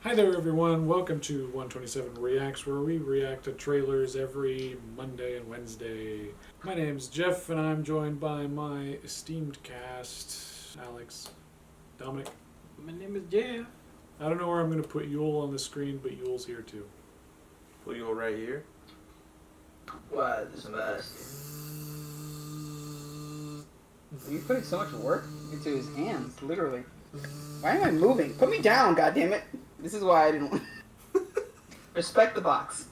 Hi there, everyone. Welcome to 127 Reacts, where we react to trailers every Monday and Wednesday. My name's Jeff, and I'm joined by my esteemed cast, Alex, Dominic. My name is Jeff. I don't know where I'm going to put Yule on the screen, but Yule's here too. Put Yule right here. Why this mess? He's putting so much work into his hands, literally. Why am I moving? Put me down, goddammit! This is why I didn't want... Respect the box.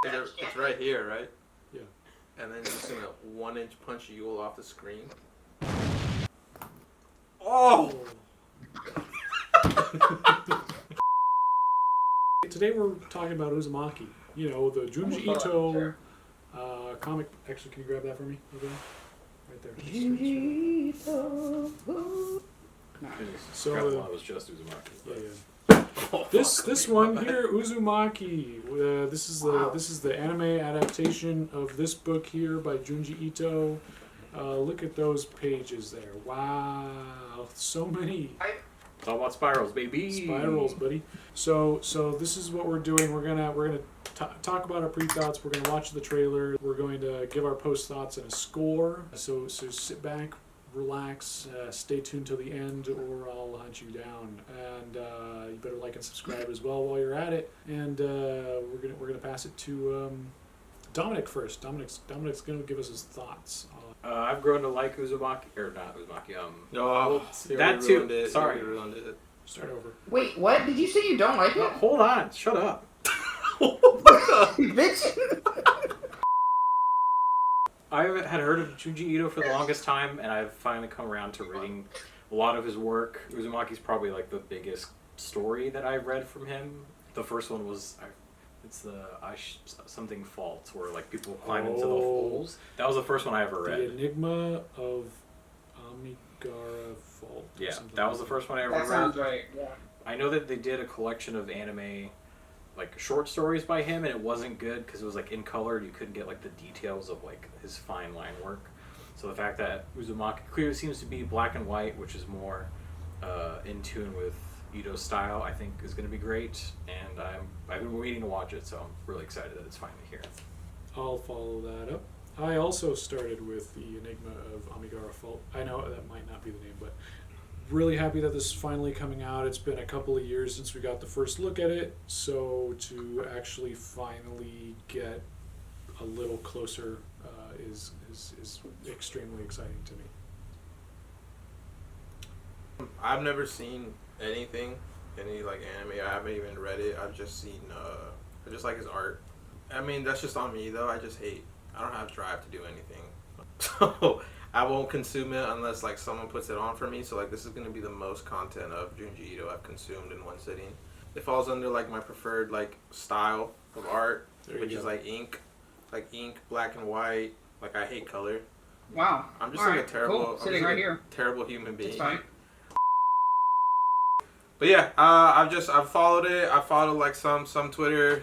It's right here, right? Yeah. And then you're just gonna 1-inch punch Yule off the screen. Oh! Today we're talking about Uzumaki. You know, the Junji Ito comic. Actually, can you grab that for me? Over there? Right there. So it was just Uzumaki. Yeah. This one here, Uzumaki. This is the anime adaptation of this book here by Junji Ito. Look at those pages there. Wow, so many. It's all about spirals, baby. Spirals, buddy. So this is what we're doing. We're gonna talk about our pre-thoughts. We're gonna watch the trailer. We're going to give our post-thoughts and a score. So sit back, relax, stay tuned till the end, or I'll hunt you down. And you better like and subscribe as well while you're at it. And we're gonna pass it to Dominic first. Dominic's gonna give us his thoughts. I've grown to like Uzumaki, or not Uzumaki. No, that too. Sorry. Start over. Wait, what? Did you say you don't like No, it? hold on. Shut up. Bitch! I had heard of Junji Ito for the longest time, and I've finally come around to reading a lot of his work. Uzumaki's probably like the biggest story that I've read from him. The first one was something fault, where like people climb into the holes. That was the first one I ever read. The Enigma of Amigara Fault. Yeah, that was the first one I ever read. That sounds right, yeah. I know that they did a collection of anime, like short stories by him, and it wasn't good because it was like in color. You couldn't get like the details of like his fine line work. So the fact that Uzumaki clearly seems to be black and white, which is more in tune with Ito's style, I think is going to be great. And I've been waiting to watch it, so I'm really excited that it's finally here. I'll follow that up. I also started with the Enigma of Amigara Fault. I know that might not be the name, but really happy that this is finally coming out. It's been a couple of years since we got the first look at it, so to actually finally get a little closer is extremely exciting to me. I've never seen any like anime. I haven't even read it. I've just seen I just like his art. I mean, that's just on me though. I don't have drive to do anything. So I won't consume it unless like someone puts it on for me. So like this is gonna be the most content of Junji Ito I've consumed in one sitting. It falls under like my preferred like style of art, which is like ink, black and white. Like I hate color. Wow. I'm just All like right, a terrible, cool. Sitting right here. terrible human being. It's fine. But yeah, I've followed it. I follow like some Twitter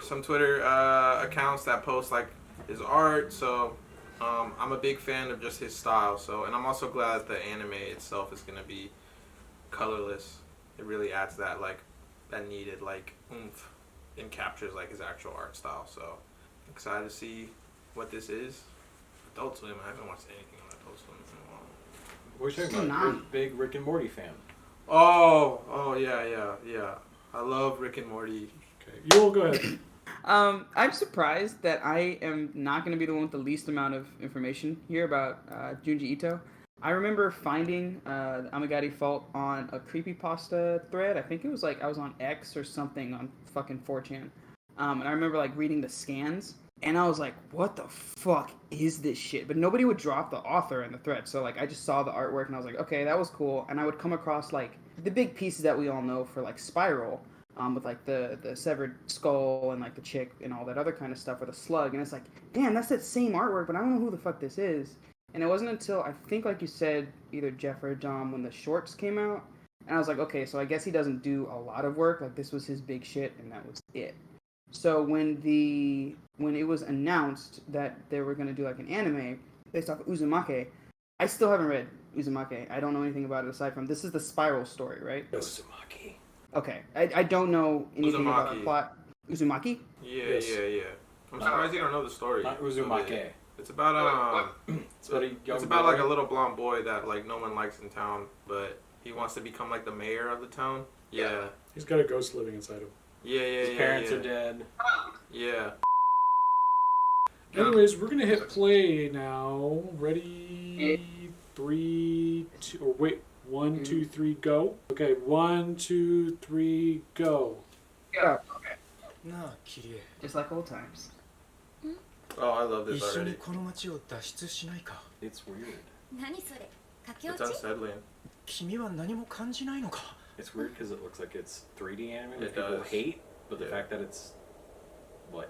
accounts that post like his art. So I'm a big fan of just his style. So, and I'm also glad that the anime itself is gonna be colorless. It really adds that needed like oomph and captures like his actual art style. So excited to see what this is. Adult Swim. I haven't watched anything on Adult Swim in a while. What are you talking about? You're a big Rick and Morty fan. Oh yeah. I love Rick and Morty. Okay, you'll go ahead. I'm surprised that I am not going to be the one with the least amount of information here about Junji Ito. I remember finding the Amigari Fault on a creepypasta thread. I think it was like I was on X or something on fucking 4chan. And I remember like reading the scans, and I was like, what the fuck is this shit? But nobody would drop the author in the thread. So like I just saw the artwork and I was like, okay, that was cool. And I would come across like the big pieces that we all know for like Spiral. With like the severed skull and like the chick and all that other kind of stuff with a slug, and it's like, damn, that's that same artwork, but I don't know who the fuck this is. And it wasn't until I think, like you said, either Jeff or Dom, when the shorts came out, and I was like, okay, so I guess he doesn't do a lot of work. Like this was his big shit, and that was it. So when it was announced that they were gonna do like an anime based off of Uzumaki, I still haven't read Uzumaki. I don't know anything about it aside from this is the Spiral story, right? Uzumaki. Okay, I don't know anything about the Uzumaki. plot. Uzumaki? Yeah, Yes. yeah. I'm surprised you don't know the story. Not of Uzumaki. it. It's about It's about a young it's about boy. like a little blonde boy that like no one likes in town, but he wants to become like the mayor of the town. Yeah. He's got a ghost living inside him. Yeah, His parents are dead. Yeah. Anyways, we're gonna hit play now. Ready? 3, 2, or wait, 1, 2, 3, go. Okay, 1, 2, 3, go. Yeah. なあキリエ Just like old times. Oh, I love 一 this 緒に already. この街を脱出しないか It's weird. 何それ駆け It's 落ち unsettling. 君は何も感じないのか It's weird because it looks like it's 3D anime, which It people does. hate, but the Yeah. fact that it's like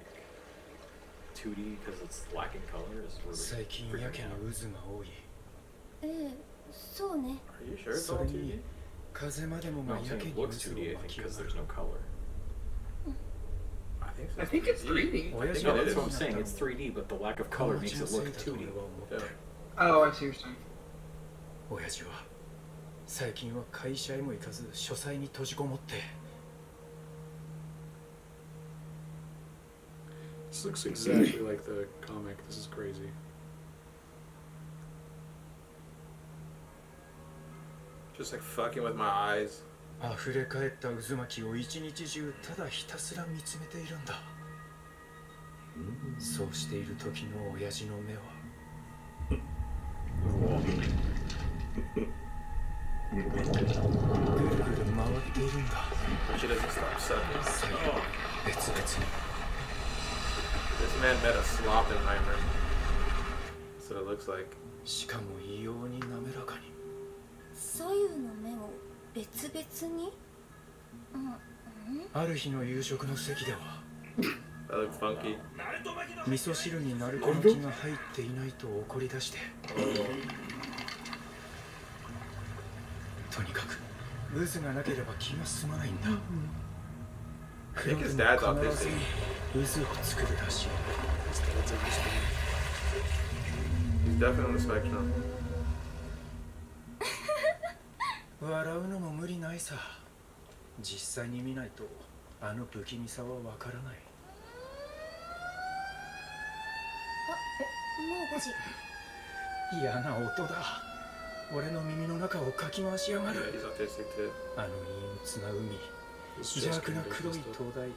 2D because it's lacking color is 最近 really や freaking けに out. 渦が多いええそうね Are you sure it's そ all れ 2D? に風までも No, が I'm や saying け it に looks 渦を 2D, I 巻 think, き because 上が there's る no color. I I think it's 3D. I think No, it that's is. what I'm saying. It's 3D, but the lack of color この makes 街 it の look せいだと 2D. 俺は思って Yeah. る Oh, I see what you're saying. 親父は最近は会社へも行かず書斎に閉じこもって This looks exactly like the comic. This is crazy. Just like fucking with my eyes. 溢れ返った渦巻きを一日中ただひたすら見つめているんだそうしている時の親父の目はぐるぐる回っているんだ She doesn't stop sucking. 最後別々に This man met a Sloppenheimer. That's what it looks like. しかも異様に滑らかに左右の目を別々にある日の夕食の席では That looks funky. 味噌汁にナルトの木が入っていないと怒り出してとにかく渦がなければ気が済まないんだ I think his dad's 必 autistic. ず渦を作るらしい He's definitely on the spectrum. 笑うのも無理ないさ実際に見ないとあの不気味さはわからないもう5時嫌な音だ俺の耳の中をかき回しやが Yeah, る he's autistic too. あの陰鬱な海 It's 邪 just 悪な黒い convinced 灯台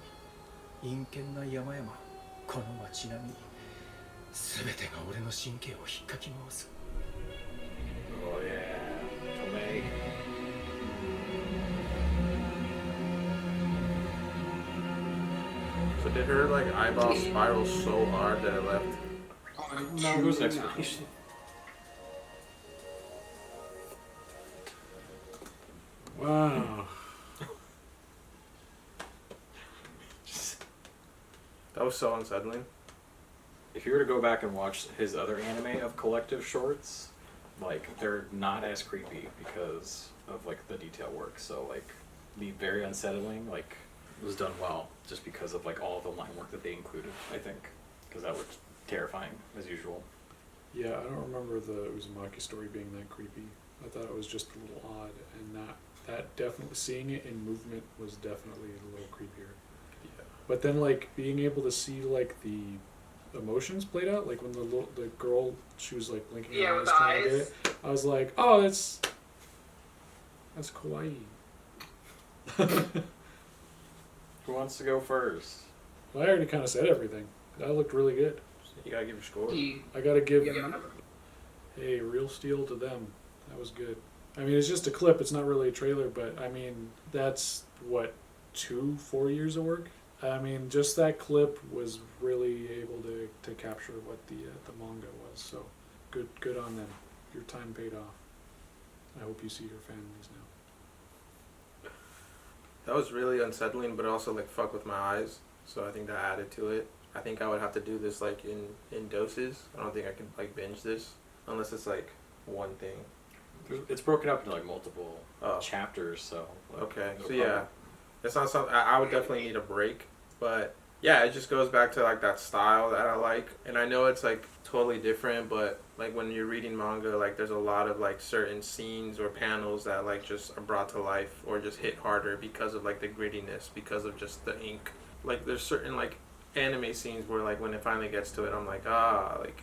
陰険な山々この街並み全てが俺の神経を引っかき回す Oh yeah. Tomei. So did her like eyeball spiral so hard that it left? No, there's an explanation. Wow. That was so unsettling. If you were to go back and watch his other anime of collective shorts, like they're not as creepy because of like the detail work. So like the very unsettling like was done well just because of like all of the line work that they included. I think because that was terrifying as usual. Yeah, I don't remember the Uzumaki story being that creepy. I thought it was just a little odd, and that definitely seeing it in movement was definitely a little creepier. Yeah. But then like being able to see like the emotions played out, like when the girl, she was like blinking Yeah, her with eyes the trying to get eyes. it. I was like, oh, that's kawaii. Who wants to go first? Well, I already kind of said everything. That looked really good. You gotta give your score. I gotta give Yeah. hey, real steel to them. That was good. I mean, it's just a clip. It's not really a trailer, but I mean, that's what 4 years of work. I mean, just that clip was really able to capture what the manga was. So, good on them. Your time paid off. I hope you see your families now. That was really unsettling, but also like fuck with my eyes. So I think that added to it. I think I would have to do this like in doses. I don't think I can like binge this unless it's like one thing. It's broken up into like multiple Oh. chapters, so. Like, Okay, no so yeah, problem. it's not something I would definitely need a break. But yeah, it just goes back to like that style that I like. And I know it's like totally different, but like when you're reading manga, like there's a lot of like certain scenes or panels that like just are brought to life or just hit harder because of like the grittiness, because of just the ink. Like there's certain like anime scenes where like when it finally gets to it, I'm like, like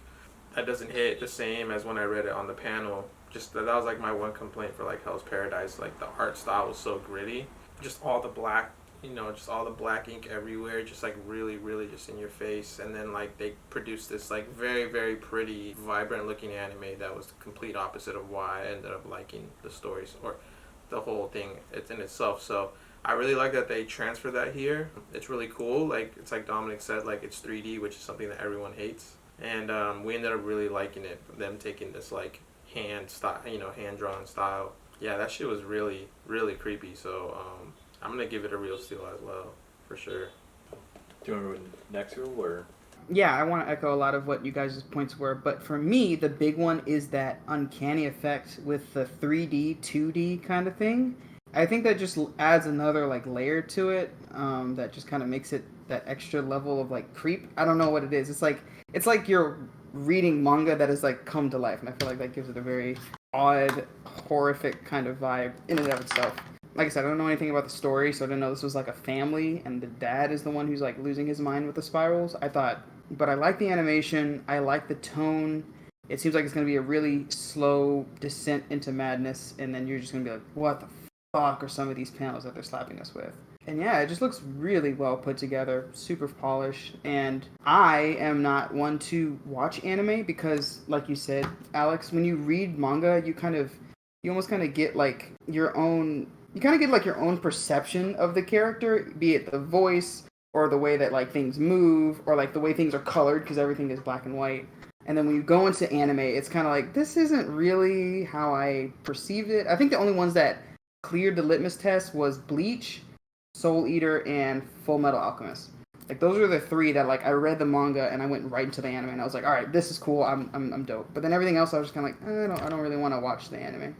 that doesn't hit the same as when I read it on the panel. Just that was like my one complaint for like Hell's Paradise. Like the art style was so gritty, just all the black, just all the black ink everywhere, just like really, really just in your face. And then like they produced this like very, very pretty, vibrant looking anime that was the complete opposite of why I ended up liking the stories or the whole thing it's in itself. So I really like that they transfer that here. It's really cool. Like it's like Dominic said, like it's 3D, which is something that everyone hates. And we ended up really liking it. Them taking this like hand style, hand drawn style. Yeah, that shit was really, really creepy. So I'm gonna give it a real steal as well, for sure. Do you want to go next, or? Yeah, I want to echo a lot of what you guys' points were, but for me, the big one is that uncanny effect with the 3D, 2D kind of thing. I think that just adds another like layer to it. That just kind of makes it that extra level of like creep. I don't know what it is. It's like you're reading manga that has like come to life, and I feel like that gives it a very odd, horrific kind of vibe in and of itself. Like I said, I don't know anything about the story, so I didn't know this was like a family, and the dad is the one who's like losing his mind with the spirals. But I like the animation. I like the tone. It seems like it's going to be a really slow descent into madness, and then you're just going to be like, what the fuck are some of these panels that they're slapping us with? And yeah, it just looks really well put together, super polished. And I am not one to watch anime because, like you said, Alex, when you read manga, you almost kind of get like your own. You kind of get like your own perception of the character, be it the voice or the way that like things move or like the way things are colored because everything is black and white. And then when you go into anime, it's kind of like, this isn't really how I perceived it. I think the only ones that cleared the litmus test was Bleach, Soul Eater, and Full Metal Alchemist. Like those are the three that like I read the manga and I went right into the anime and I was like, all right, this is cool. I'm dope. But then everything else I was just kind of like, I don't really want to watch the anime.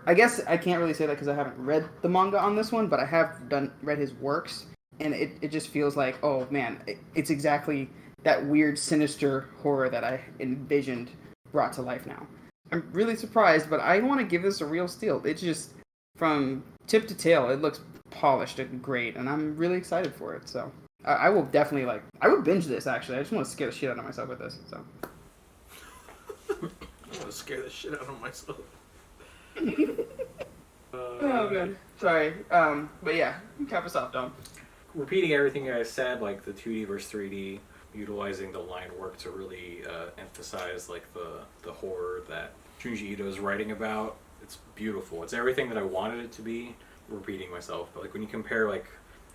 I guess I can't really say that because I haven't read the manga on this one, but I have read his works, and it just feels like, oh man, it's exactly that weird, sinister horror that I envisioned brought to life now. I'm really surprised, but I want to give this a real steal. It's just, from tip to tail, it looks polished and great, and I'm really excited for it, so I will definitely, I would binge this, actually. I just want to scare the shit out of myself with this, so. I want to scare the shit out of myself. Oh man, sorry. But yeah, cap us off, Dom. Repeating everything you guys said, like the 2D versus 3D, utilizing the line work to really emphasize like the horror that Junji Ito is writing about. It's beautiful. It's everything that I wanted it to be. Repeating myself, but like when you compare like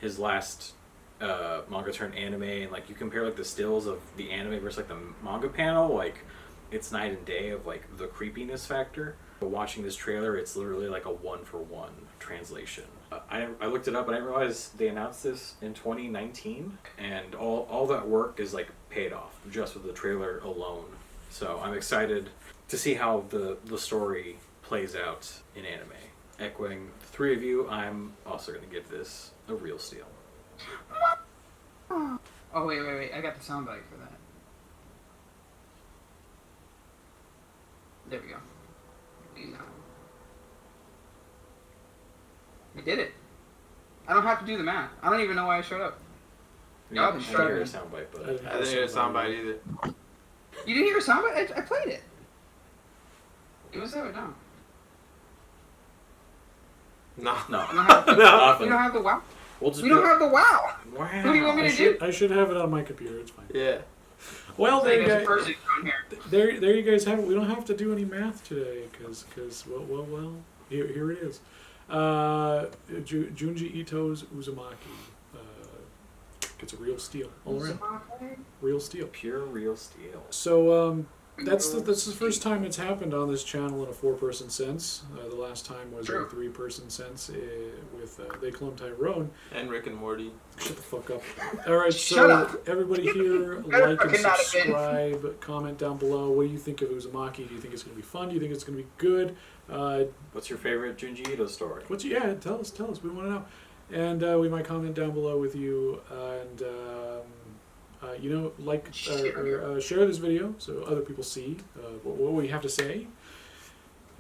his last manga turned anime, and like you compare like the stills of the anime versus like the manga panel, like it's night and day of like the creepiness factor. But watching this trailer, it's literally like a 1-for-1 translation. I looked it up, and I realized they announced this in 2019, and all that work is like paid off just with the trailer alone. So I'm excited to see how the story plays out in anime. Echoing the three of you, I'm also going to give this a real steal. Oh wait! I got the soundbite for that. There we go. I did it. I don't have to do the math. I don't even know why I showed up. Y'all been I didn't hear a struggling. soundbite, but I didn't hear a soundbite either. You didn't hear a soundbite? I played it. It was there, no. No. no. We don't have, No. we don't have the wow. We'll just We don't have the wow. Wow. What do you want me to do? I should have it on my computer. It's fine. Yeah. Well, there you There's a guys, person on here. there you guys have it. We don't have to do any math today because well, here it is. Junji Ito's Uzumaki. It's a real steal. All around. Real steal. Pure real steel. So that's the first time it's happened on this channel in a 4-person sense. The last time was True. a 3-person sense with They Clone Tyrone. And Rick and Morty. Shut the fuck up. All right, Shut so up. everybody here, like and subscribe, comment down below. What do you think of Uzumaki? Do you think it's going to be fun? Do you think it's going to be good? What's your favorite Junji Ito story? Tell us. We want to know. And we might comment down below with you, and like share this video so other people see what we have to say,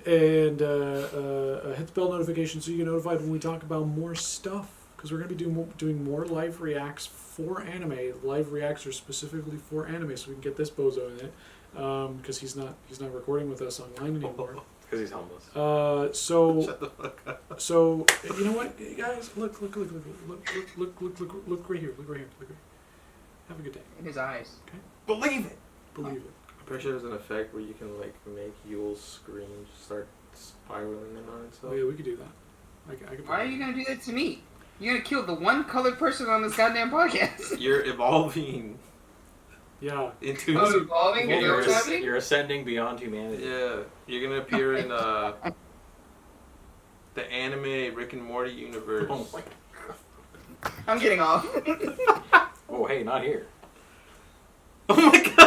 and hit the bell notification so you get notified when we talk about more stuff. Because we're going to be doing more live reacts for anime. Live reacts are specifically for anime, so we can get this bozo in it. Because he's not recording with us online anymore. Because he's homeless. Shut the fuck up. So you know what, guys? Look right here. Look right here. Have a good day. In his eyes. Believe it. Believe it. I'm pretty sure there's an effect where you can like make Yule's screen start spiraling in on itself. Oh yeah, we could do that. I could Why are you gonna do that to me? You're gonna kill the one colored person on this goddamn podcast. You're evolving Yeah. into. Oh, evolving? You know what's happening? You're ascending beyond humanity. Yeah, you're gonna appear in the anime Rick and Morty universe. Oh my I'm getting off. Oh, hey, not here. Oh my god!